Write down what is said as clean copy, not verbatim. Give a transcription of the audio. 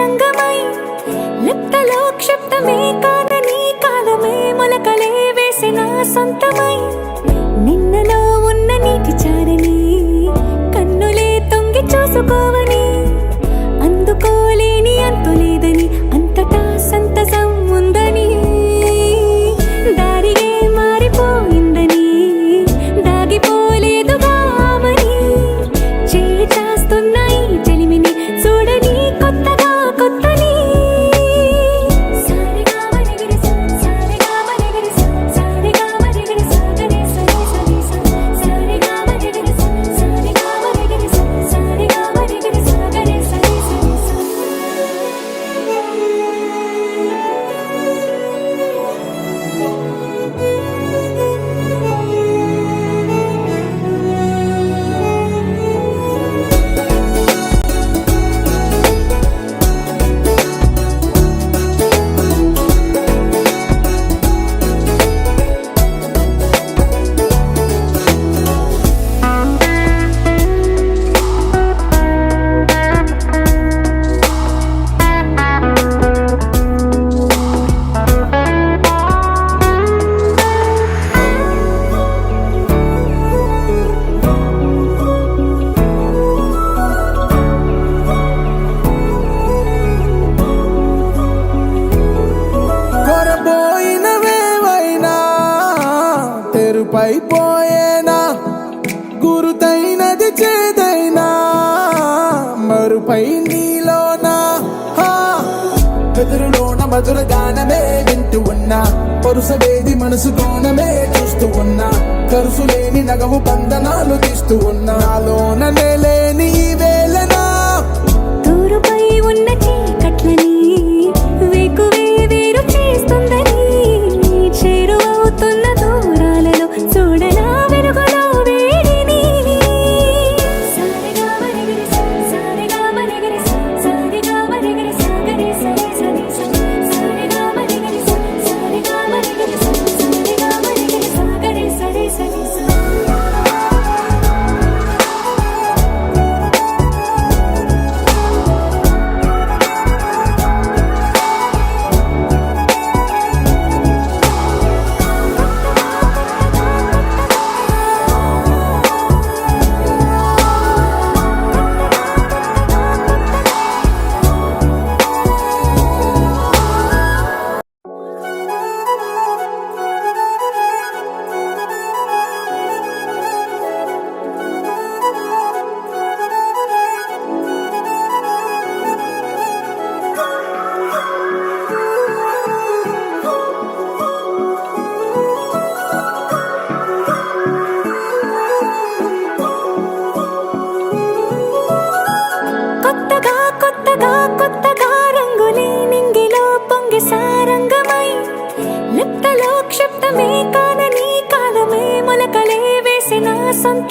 సారంగమై లిప్తలో క్షిప్తమే కాదని కాలమే మొలకలే వేసిన సొంతమై నిన్నలో ఉన్న నీటి చారని కన్నులే తొంగి చూసుకోవని అందుకోలేని అంతులేదని అంతటా సంతసం ఉందని దారిగే మారిపోయిందని దాగిపోలేదుగా ఆమని చేస్తాస్తున్నాయి చెలిమిని చూడని కొత్తగా కొత్తని సారిగా మరిగిరి సారిగా మరిగిరి సారిగా మరిగిరి సాగరే సరి సరి సారిగా మరిగిరి సారిగా మరిగిరి సారిగా మరిగిరి సాగరే సరి సరి కొరబోయినవేవైనా తెరుపైపోయేనా గురుతైనది చేదైనా మరుపై నీలోనా ఎదురులోన మధుర గానమే వింటూ ఉన్నా పరుసవేది మనసు కోణమే చూస్తూ ఉన్నా కరుసులేని నగవు బంధనాలు తీస్తూ ఉన్నా లోన లేని ఈ వేళనా తూరుపై ఉన్న చీకట్లని వేకువే వేరు చేస్తుందని చేరువవుతున్న దూరాలలో చూడనా వెలుగులో వేడిని సారిగా మరిగిరి సారిగా మరిగిరి సారిగా మరిగిరి సాగరే సరి సరి సారిగా మరిగిరి సారిగా మరిగిరి సారిగా మరిగిరి సాగరే సరి సరి కొత్తగా కొత్తగా కొత్తగా రంగులే నింగిలో పొంగి సారంగమై లిప్తలో క్షిప్తమే కాదని కాలమే మొలకలే వేసిన సొంత